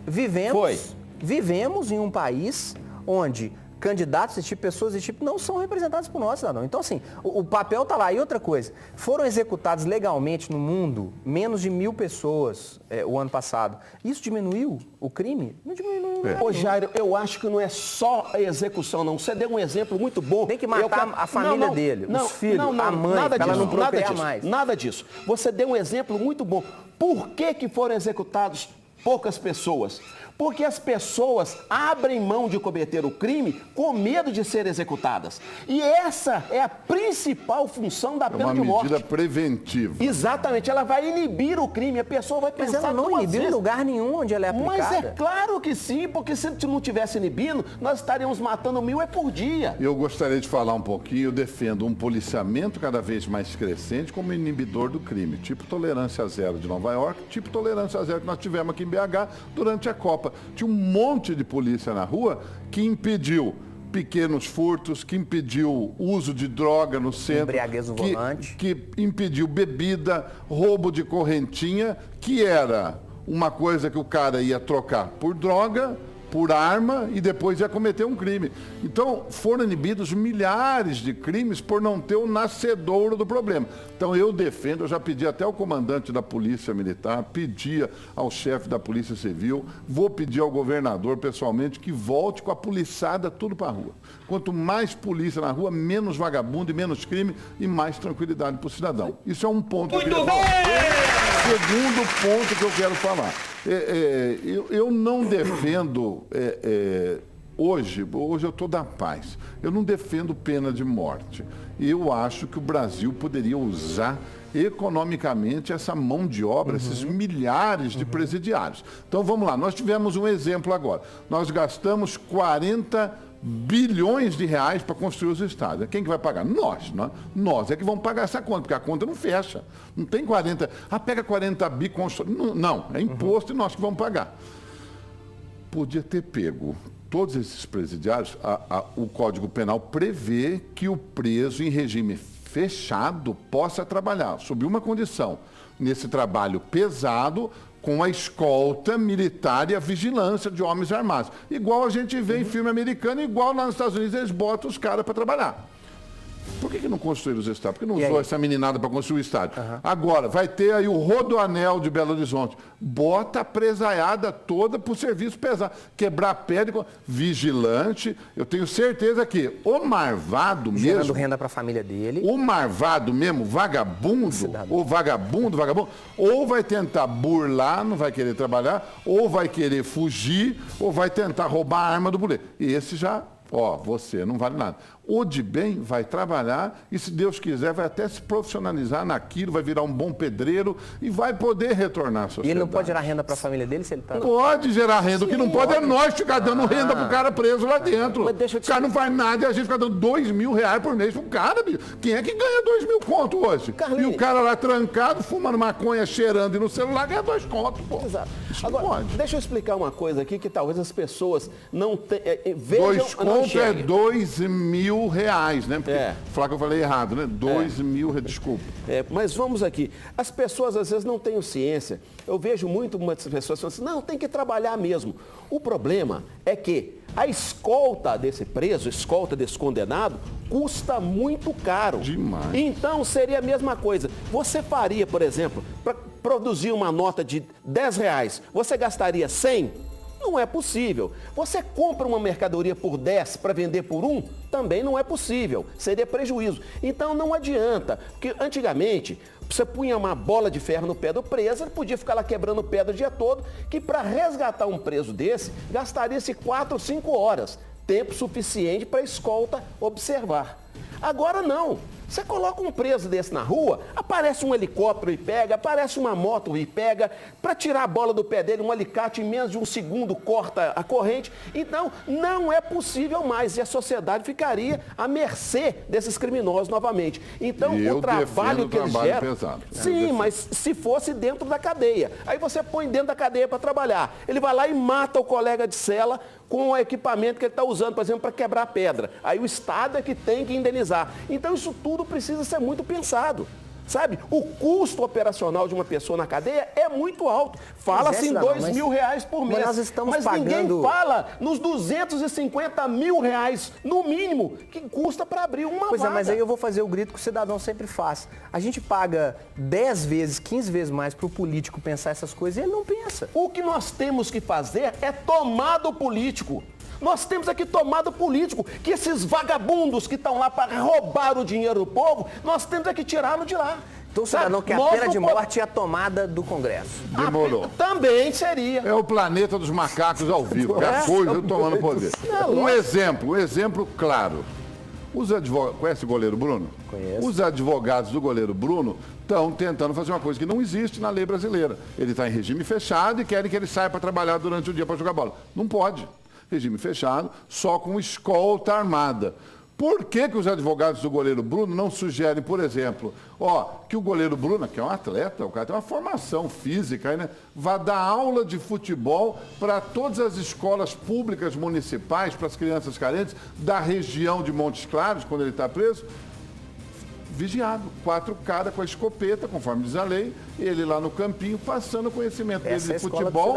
Vivemos em um país onde candidatos desse tipo, pessoas desse tipo, não são representados por nós, cidadão. Então, assim, o papel está lá. E outra coisa, foram executados legalmente no mundo menos de 1.000 pessoas o ano passado. Isso diminuiu o crime? Não diminuiu. Ô, Jairo, eu acho que não é só a execução, não. Você deu um exemplo muito bom. Tem que matar a família dele, os filhos, a mãe, para ela não procriar mais. Nada disso. Você deu um exemplo muito bom. Por que foram executados poucas pessoas? Porque as pessoas abrem mão de cometer o crime com medo de serem executadas. E essa é a principal função da pena de morte. É uma medida preventiva. Exatamente, ela vai inibir o crime, a pessoa vai pensar... Mas ela não inibiu em lugar nenhum onde ela é aplicada. Mas é claro que sim, porque se não tivesse inibindo, nós estaríamos matando 1.000 por dia. Eu gostaria de falar um pouquinho, eu defendo um policiamento cada vez mais crescente como inibidor do crime, tipo tolerância zero de Nova York, tipo tolerância zero que nós tivemos aqui em BH durante a Copa. Tinha um monte de polícia na rua que impediu pequenos furtos, que impediu uso de droga no centro, embriaguez no volante, que impediu bebida, roubo de correntinha, que era uma coisa que o cara ia trocar por droga por arma e depois ia cometer um crime. Então, foram inibidos milhares de crimes por não ter o nascedouro do problema. Então, eu defendo, eu já pedi até ao comandante da Polícia Militar, pedia ao chefe da Polícia Civil, vou pedir ao governador pessoalmente que volte com a poliçada tudo para a rua. Quanto mais polícia na rua, menos vagabundo e menos crime e mais tranquilidade para o cidadão. Isso é um ponto que eu queria falar. Segundo ponto que eu quero falar. Eu não defendo, hoje eu estou da paz, eu não defendo pena de morte. Eu acho que o Brasil poderia usar economicamente essa mão de obra, esses milhares de presidiários. Então vamos lá, nós tivemos um exemplo agora. Nós gastamos 40 bilhões de reais para construir os estádios. Quem que vai pagar? Nós. Nós é que vamos pagar essa conta, porque a conta não fecha. Não tem 40... pega 40 bi, constrói... Não, é imposto e nós que vamos pagar. Podia ter pego todos esses presidiários. O Código Penal prevê que o preso em regime fechado possa trabalhar, sob uma condição, nesse trabalho pesado, com a escolta militar e a vigilância de homens armados. Igual a gente vê em filme americano, igual lá nos Estados Unidos, eles botam os caras para trabalhar. Por que não construíram os estádios? Por que não usou essa meninada para construir o estádio? Agora, vai ter aí o Rodoanel de Belo Horizonte. Bota a presaiada toda para o serviço pesado. Quebrar pedra, vigilante. Eu tenho certeza que o marvado mesmo... Gerando renda para a família dele. O marvado mesmo, vagabundo, ou vai tentar burlar, não vai querer trabalhar, ou vai querer fugir, ou vai tentar roubar a arma do boleto. E esse já... você não vale nada. O de bem vai trabalhar e, se Deus quiser, vai até se profissionalizar naquilo, vai virar um bom pedreiro e vai poder retornar à sociedade. E ele não pode gerar renda para a família dele se ele está... Pode gerar renda. Sim, o que não pode é nós ficar dando renda pro cara preso lá dentro. O cara não faz nada e a gente fica dando R$2.000 por mês pro cara, bicho. Quem é que ganha 2.000 conto hoje? Carlinhos. E o cara lá trancado, fumando maconha, cheirando e no celular, ganha 2 contos, pô. Exato. Isso agora, não pode. Deixa eu explicar uma coisa aqui que talvez as pessoas não vejam... 2 contos é R$2.000, né? Porque falar que eu falei errado, né? 2.000, desculpa. Mas vamos aqui. As pessoas às vezes não têm ciência. Eu vejo muitas pessoas falando assim, não, tem que trabalhar mesmo. O problema é que a escolta desse preso, escolta desse condenado, custa muito caro. Demais. Então seria a mesma coisa. Você faria, por exemplo, para produzir uma nota de R$10, você gastaria 100? Não é possível. Você compra uma mercadoria por 10 para vender por 1? Também não é possível. Seria prejuízo. Então não adianta. Porque antigamente, você punha uma bola de ferro no pé do preso, ele podia ficar lá quebrando pedra o dia todo, que para resgatar um preso desse, gastaria-se 4 ou 5 horas. Tempo suficiente para a escolta observar. Agora não. Você coloca um preso desse na rua, aparece um helicóptero e pega, aparece uma moto e pega, para tirar a bola do pé dele, um alicate em menos de 1 segundo corta a corrente. Então, não é possível mais e a sociedade ficaria à mercê desses criminosos novamente. Então, o trabalho que eles geram... pesado. Sim, mas se fosse dentro da cadeia. Aí você põe dentro da cadeia para trabalhar. Ele vai lá e mata o colega de cela com o equipamento que ele está usando, por exemplo, para quebrar pedra. Aí o Estado é que tem que indenizar. Então isso tudo precisa ser muito pensado. Sabe? O custo operacional de uma pessoa na cadeia é muito alto. Fala-se em R$2.000 por mês. Mas nós estamos pagando... ninguém fala nos R$250 mil, no mínimo, que custa para abrir uma vaga. Pois é, mas aí eu vou fazer o grito que o cidadão sempre faz. A gente paga 10 vezes, 15 vezes mais para o político pensar essas coisas e ele não pensa. O que nós temos que fazer é tomar do político. Nós temos aqui tomada político, que esses vagabundos que estão lá para roubar o dinheiro do povo, nós temos aqui tirá-lo de lá. Então, cidadão, que a pena de morte é a tomada do Congresso. Demorou. Também seria. É o planeta dos macacos ao vivo, é a coisa tomando poder. Um exemplo claro. Os advogados, conhece o goleiro Bruno? Conheço. Os advogados do goleiro Bruno estão tentando fazer uma coisa que não existe na lei brasileira. Ele está em regime fechado e querem que ele saia para trabalhar durante o dia para jogar bola. Não pode. Regime fechado, só com escolta armada. Por que os advogados do goleiro Bruno não sugerem, por exemplo, que o goleiro Bruno, que é um atleta, o cara tem uma formação física, né, vá dar aula de futebol para todas as escolas públicas municipais, para as crianças carentes da região de Montes Claros, quando ele está preso? vigiado. 4 caras com a escopeta, conforme diz a lei, ele lá no campinho, passando o conhecimento dele de futebol.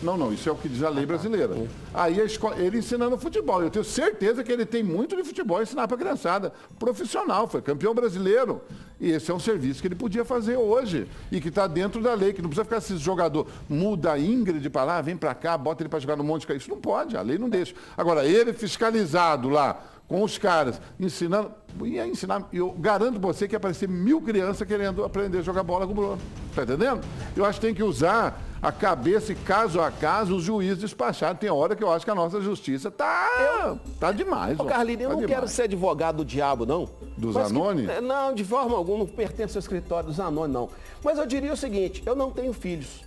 Não, isso é o que diz a lei brasileira. Aí ele ensinando futebol. Eu tenho certeza que ele tem muito de futebol a ensinar para a criançada. Profissional, foi campeão brasileiro. E esse é um serviço que ele podia fazer hoje. E que está dentro da lei, que não precisa ficar esse jogador, muda a Ingrid para lá, vem para cá, bota ele para jogar no Monte Caí. Isso não pode, a lei não deixa. Agora, ele fiscalizado lá, com os caras, ensinando, ia ensinar, eu garanto pra você que ia aparecer 1000 crianças querendo aprender a jogar bola com o Bruno. Tá entendendo? Eu acho que tem que usar a cabeça e caso a caso os juízes despacharam. Tem hora que eu acho que a nossa justiça tá demais. Ô, Carlinhos, eu não quero ser advogado do diabo, não. Do Zanoni? Não, de forma alguma, não pertence ao escritório do Zanoni, não. Mas eu diria o seguinte, eu não tenho filhos.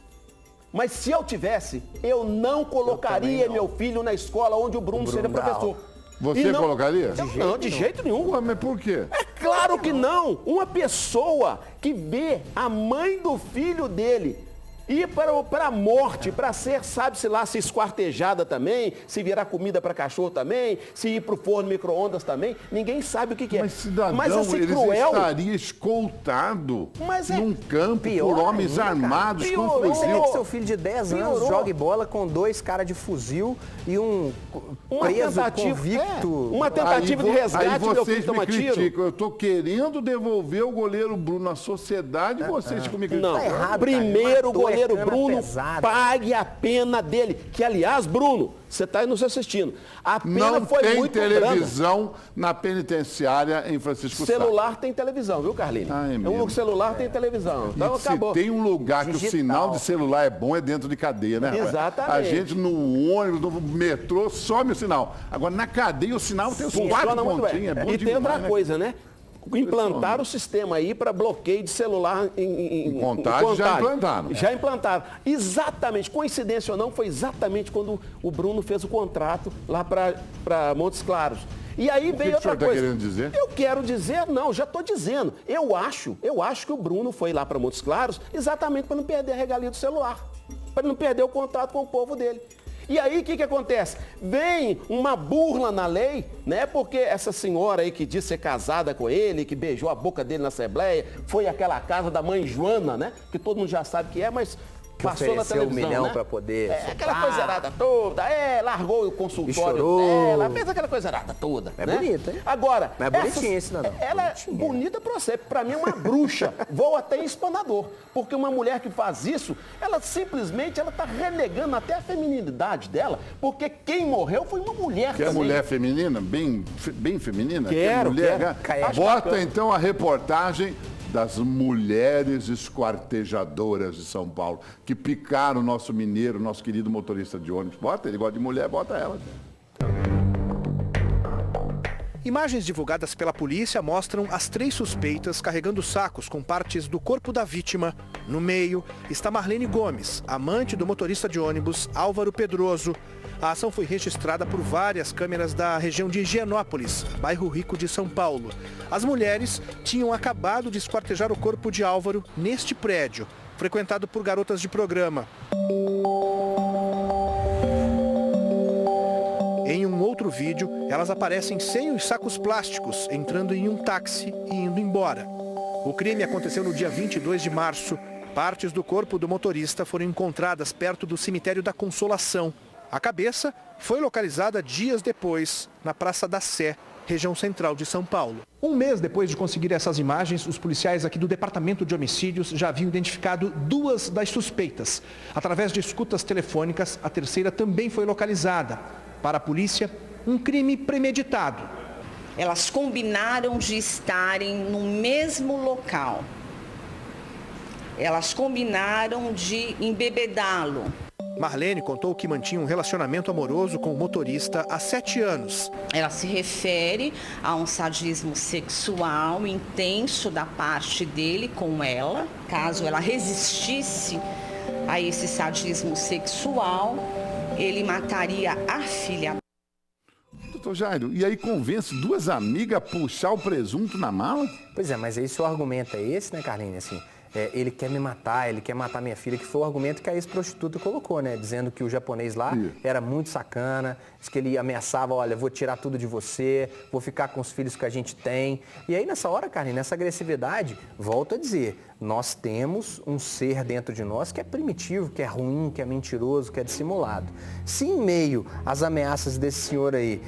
Mas se eu tivesse, eu não colocaria meu filho na escola onde o Bruno seria professor. Você colocaria? Não, de jeito nenhum. Ué, mas por quê? É claro que não. Uma pessoa que vê a mãe do filho dele ir para a morte, para ser, sabe-se lá, se esquartejada também, se virar comida para cachorro também, se ir para o forno micro-ondas também, ninguém sabe o que é. Mas cidadão, ele estaria escoltado num campo por homens armados com fuzil. Você quer que seu filho de 10 anos jogue bola com 2 caras de fuzil e um preso convicto? Uma tentativa de resgate, meu filho toma tiro. Eu estou querendo devolver o goleiro Bruno à sociedade e vocês comigo. Não, tá errado, primeiro o goleiro Bruno pague a pena dele. Que, aliás, Bruno, você está aí nos assistindo. A pena foi muito branda. Não tem televisão na penitenciária em Francisco Sá. Celular tem televisão, viu, Carlinhos? Um celular tem televisão. Então, acabou. Se tem um lugar que o sinal de celular é bom, é dentro de cadeia, né, rapaz? Exatamente. A gente no ônibus, no metrô, some o sinal. Agora, na cadeia, o sinal tem os 4 pontinhos. É bom e demais, tem outra coisa, né? Implantaram o sistema aí para bloqueio de celular em Contagem. Já implantaram. Já implantaram. Exatamente, coincidência ou não, foi exatamente quando o Bruno fez o contrato lá para Montes Claros. E aí veio outra coisa. O que o senhor está querendo dizer? Eu quero dizer, não, já estou dizendo. Eu acho que o Bruno foi lá para Montes Claros exatamente para não perder a regalia do celular. Para não perder o contato com o povo dele. E aí, o que acontece? Vem uma burla na lei, né? Porque essa senhora aí que disse ser casada com ele, que beijou a boca dele na Assembleia, foi àquela casa da mãe Joana, né? Que todo mundo já sabe que é, mas passou na televisão, 1 milhão, né? para poder aquela coisa errada toda, largou o consultório dela, fez aquela coisa errada toda. É né? bonita, hein? Agora, mas é bonitinha esse cidadão. Ela é bonita pra você, pra mim é uma bruxa, vou até em espanador, porque uma mulher que faz isso, ela simplesmente, ela tá renegando até a feminilidade dela, porque quem morreu foi uma mulher também. Quer mulher feminina? Bem feminina? Quero. Bota então a reportagem das mulheres esquartejadoras de São Paulo, que picaram o nosso mineiro, nosso querido motorista de ônibus. Bota, ele gosta de mulher, bota ela. Imagens divulgadas pela polícia mostram as 3 suspeitas carregando sacos com partes do corpo da vítima. No meio está Marlene Gomes, amante do motorista de ônibus Álvaro Pedroso. A ação foi registrada por várias câmeras da região de Higienópolis, bairro rico de São Paulo. As mulheres tinham acabado de esquartejar o corpo de Álvaro neste prédio, frequentado por garotas de programa. Em um outro vídeo, elas aparecem sem os sacos plásticos, entrando em um táxi e indo embora. O crime aconteceu no dia 22 de março. Partes do corpo do motorista foram encontradas perto do cemitério da Consolação. A cabeça foi localizada dias depois, na Praça da Sé, região central de São Paulo. Um mês depois de conseguir essas imagens, os policiais aqui do Departamento de Homicídios já haviam identificado 2 das suspeitas. Através de escutas telefônicas, a terceira também foi localizada. Para a polícia, um crime premeditado. Elas combinaram de estarem no mesmo local. Elas combinaram de embebedá-lo. Marlene contou que mantinha um relacionamento amoroso com o motorista há 7 anos. Ela se refere a um sadismo sexual intenso da parte dele com ela. Caso ela resistisse a esse sadismo sexual, ele mataria a filha. Doutor Jairo, e aí convence 2 amigas a puxar o presunto na mala? Pois é, mas aí seu argumento é esse, né, Carlinhos? Assim, ele quer me matar, ele quer matar minha filha, que foi o argumento que a ex-prostituta colocou, né? Dizendo que o japonês lá era muito sacana, diz que ele ameaçava, olha, vou tirar tudo de você, vou ficar com os filhos que a gente tem. E aí nessa hora, Carlinhos, nessa agressividade, volto a dizer, nós temos um ser dentro de nós que é primitivo, que é ruim, que é mentiroso, que é dissimulado. Se em meio às ameaças desse senhor aí,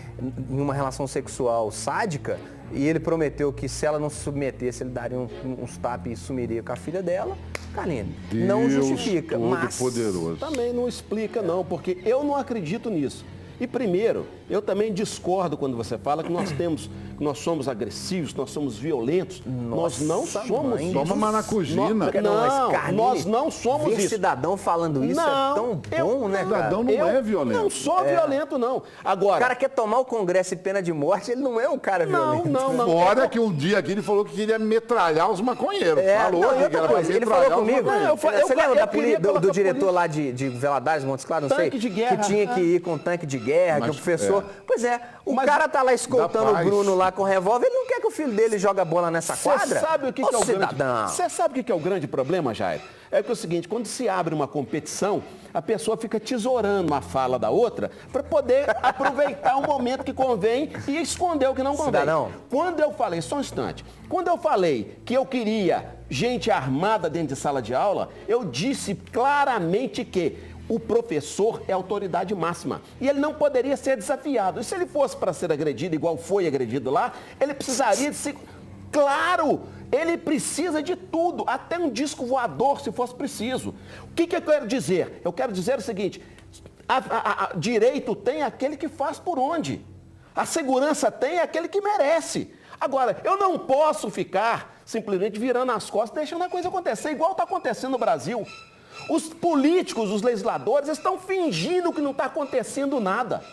em uma relação sexual sádica, e ele prometeu que se ela não se submetesse, ele daria uns tapas e sumiria com a filha dela, Carlinhos, não justifica, mas poderoso. Também não explica não, porque eu não acredito nisso. E primeiro, eu também discordo quando você fala que nós somos agressivos, nós somos violentos. Nós não somos isso. Toma maracujina. Nós não somos isso. Cidadão falando isso é tão bom, né, cara? Cidadão não é violento. Não sou violento, não. Agora, o cara quer tomar o Congresso e pena de morte, ele não é um cara violento. Não. Fora que um dia aqui ele falou que queria metralhar os maconheiros. Falou que era coisa. Ele falou comigo. Você lembra do diretor lá de Valadares, Montes Claros, não sei? Tanque de guerra. Que tinha que ir com tanque de guerra, que o professor... Pois é, o cara tá lá escoltando o Bruno lá com revólver, ele não quer que o filho dele jogue a bola nessa quadra? Você sabe o que é o cidadão? Você sabe o que é o grande problema, Jair? É que é o seguinte, quando se abre uma competição, a pessoa fica tesourando uma fala da outra para poder aproveitar o momento que convém e esconder o que não convém. Cidadão. Quando eu falei, só um instante, quando eu falei que eu queria gente armada dentro de sala de aula, eu disse claramente que o professor é a autoridade máxima e ele não poderia ser desafiado. E se ele fosse para ser agredido, igual foi agredido lá, ele precisaria de se... Claro, ele precisa de tudo, até um disco voador, se fosse preciso. O que eu quero dizer? Eu quero dizer o seguinte, direito tem aquele que faz por onde. A segurança tem aquele que merece. Agora, eu não posso ficar simplesmente virando as costas, deixando a coisa acontecer, igual está acontecendo no Brasil. Os políticos, os legisladores estão fingindo que não está acontecendo nada.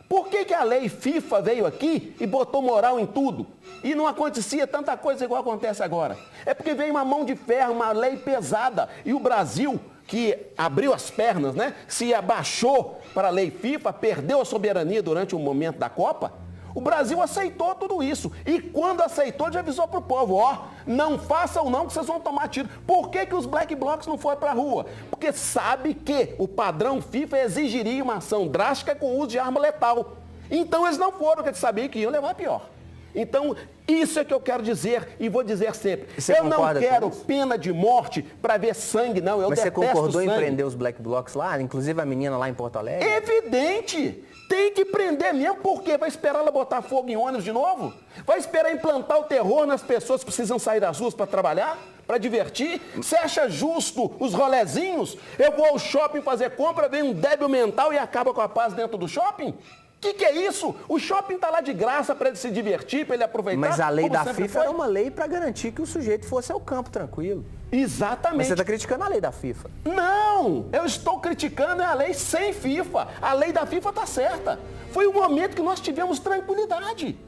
Por que a lei FIFA veio aqui e botou moral em tudo? E não acontecia tanta coisa igual acontece agora. É porque veio uma mão de ferro, uma lei pesada. E o Brasil, que abriu as pernas, né? Se abaixou para a lei FIFA, perdeu a soberania durante o momento da Copa. O Brasil aceitou tudo isso. E quando aceitou, já avisou para o povo, não façam não que vocês vão tomar tiro. Por que os Black Blocs não foram para a rua? Porque sabe que o padrão FIFA exigiria uma ação drástica com o uso de arma letal. Então eles não foram, porque eles sabiam que iam levar pior. Então, isso é que eu quero dizer e vou dizer sempre. Eu não quero pena de morte para ver sangue, não. Eu detesto sangue. Mas você concordou em prender os Black Blocs lá, inclusive a menina lá em Porto Alegre? Evidente! Tem que prender mesmo, porque vai esperar ela botar fogo em ônibus de novo? Vai esperar implantar o terror nas pessoas que precisam sair das ruas para trabalhar? Para divertir? Você acha justo os rolezinhos? Eu vou ao shopping fazer compra, vem um débil mental e acaba com a paz dentro do shopping? Que é isso? O shopping está lá de graça para ele se divertir, para ele aproveitar. Mas a lei da FIFA era uma lei para garantir que o sujeito fosse ao campo tranquilo. Exatamente. Mas você está criticando a lei da FIFA. Não, eu estou criticando a lei sem FIFA. A lei da FIFA está certa. Foi o momento que nós tivemos tranquilidade.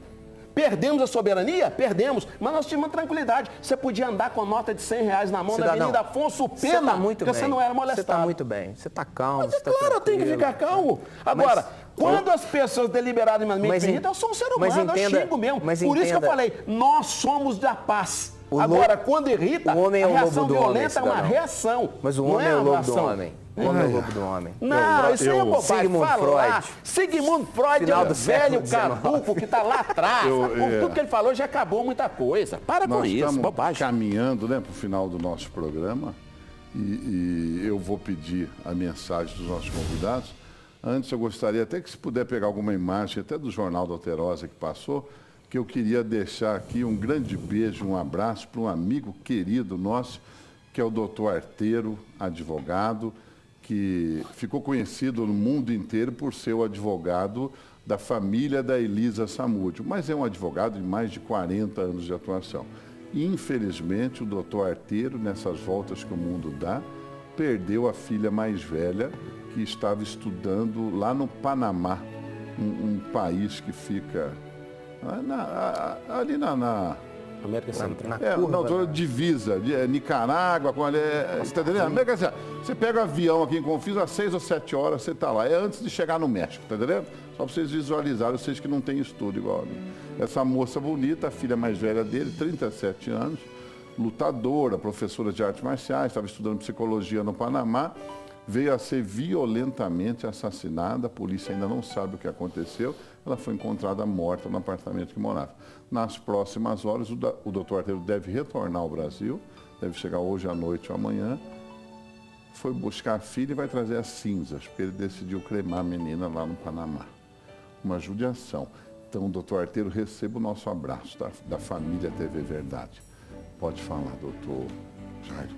Perdemos a soberania? Perdemos, mas nós tínhamos tranquilidade. Você podia andar com a nota de R$100 na mão da Avenida Afonso Pena, porque você não era molestado. Você está muito bem, você está calmo. Mas claro, eu tenho que ficar calmo. Agora, quando as pessoas deliberadamente me irritam, eu sou um ser humano, eu xingo mesmo. Por isso que eu falei, nós somos da paz. Agora, quando irrita, a reação violenta é uma reação. Mas o homem é o lobo do homem. O homem é o lobo do homem. Não, isso aí é bobagem. Sigmund Freud é o velho caduco que está lá atrás. Com tudo que ele falou, já acabou muita coisa. Para com isso, bobagem. Caminhando para o final do nosso programa e eu vou pedir a mensagem dos nossos convidados. Antes, eu gostaria até que se puder pegar alguma imagem, até do Jornal da Alterosa que passou, que eu queria deixar aqui um grande beijo, um abraço para um amigo querido nosso, que é o doutor Arteiro, advogado, que ficou conhecido no mundo inteiro por ser o advogado da família da Elisa Samúdio, mas é um advogado de mais de 40 anos de atuação. E, infelizmente, o doutor Arteiro, nessas voltas que o mundo dá, perdeu a filha mais velha, que estava estudando lá no Panamá, um país que fica ali na América Central. Divisa, Nicarágua, está entendendo? América Central. Você pega um avião aqui em Confins, às 6 ou 7 horas você está lá. É antes de chegar no México, tá entendendo? Só para vocês visualizarem, vocês que não têm estudo igual a mim. Essa moça bonita, a filha mais velha dele, 37 anos, lutadora, professora de artes marciais, estava estudando psicologia no Panamá, veio a ser violentamente assassinada, a polícia ainda não sabe o que aconteceu, ela foi encontrada morta no apartamento que morava. Nas próximas horas, o doutor Arteiro deve retornar ao Brasil, deve chegar hoje à noite ou amanhã, foi buscar a filha e vai trazer as cinzas, porque ele decidiu cremar a menina lá no Panamá. Uma judiação. Então, doutor Arteiro, receba o nosso abraço da família TV Verdade. Pode falar, doutor Jairo.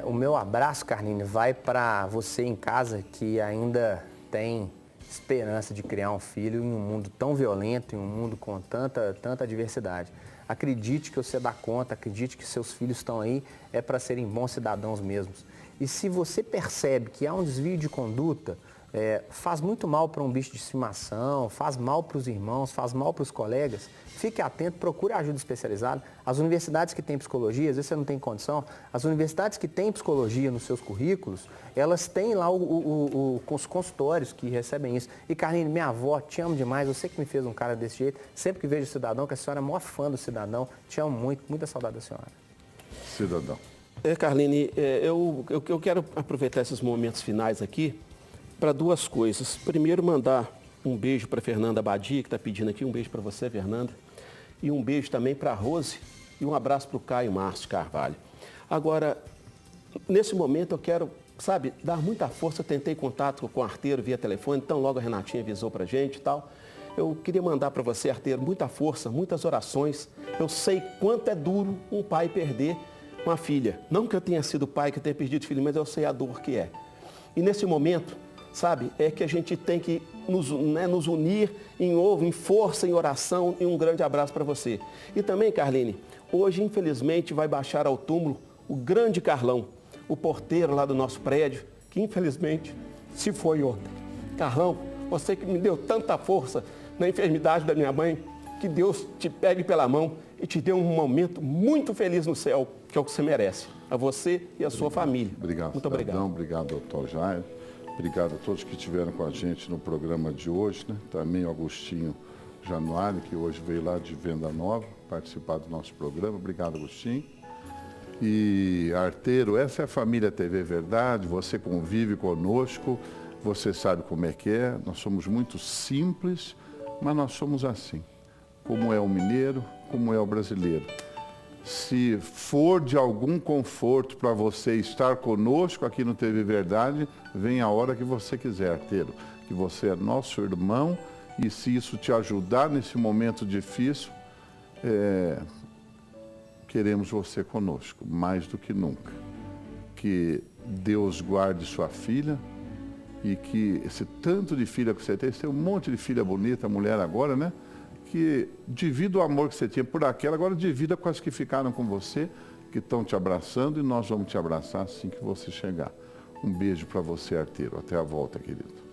O meu abraço, Carline, vai para você em casa que ainda tem esperança de criar um filho em um mundo tão violento, em um mundo com tanta adversidade. Acredite que você dá conta, acredite que seus filhos estão aí, é para serem bons cidadãos mesmos. E se você percebe que há um desvio de conduta, faz muito mal para um bicho de estimação, faz mal para os irmãos, faz mal para os colegas, fique atento, procure ajuda especializada. As universidades que têm psicologia, às vezes você não tem condição, as universidades que têm psicologia nos seus currículos, elas têm lá os consultórios que recebem isso. E Carline, minha avó, te amo demais, você que me fez um cara desse jeito, sempre que vejo o cidadão, que a senhora é a maior fã do cidadão, te amo muito, muita saudade da senhora. Cidadão. Carline, eu quero aproveitar esses momentos finais aqui para duas coisas. Primeiro, mandar um beijo para Fernanda Badia, que está pedindo aqui, um beijo para você, Fernanda, e um beijo também para a Rose e um abraço para o Caio Márcio Carvalho. Agora, nesse momento eu quero, dar muita força. Eu tentei contato com o Arteiro via telefone, então logo a Renatinha avisou para a gente e tal. Eu queria mandar para você, Arteiro, muita força, muitas orações. Eu sei quanto é duro um pai perder uma filha. Não que eu tenha sido pai, que tenha perdido filho, mas eu sei a dor que é. E nesse momento, é que a gente tem que nos unir em força, em oração, e um grande abraço para você. E também, Carline, hoje, infelizmente, vai baixar ao túmulo o grande Carlão, o porteiro lá do nosso prédio, que infelizmente se foi ontem. Carlão, você que me deu tanta força na enfermidade da minha mãe, que Deus te pegue pela mão e te dê um momento muito feliz no céu, que é o que você merece. A você e a sua família. Obrigado. Muito obrigado. Obrigado, doutor Jairo. Obrigado a todos que estiveram com a gente no programa de hoje, né? Também o Agostinho Januário, que hoje veio lá de Venda Nova, participar do nosso programa. Obrigado, Agostinho. E Arteiro, essa é a família TV Verdade, você convive conosco, você sabe como é que é. Nós somos muito simples, mas nós somos assim. Como é o mineiro, como é o brasileiro. Se for de algum conforto para você estar conosco aqui no TV Verdade, vem a hora que você quiser, Arteiro. Que você é nosso irmão e se isso te ajudar nesse momento difícil, queremos você conosco, mais do que nunca. Que Deus guarde sua filha e que esse tanto de filha que você tem um monte de filha bonita, mulher agora, né? Que divida o amor que você tinha por aquela, agora divida com as que ficaram com você, que estão te abraçando, e nós vamos te abraçar assim que você chegar. Um beijo para você, Arteiro. Até a volta, querido.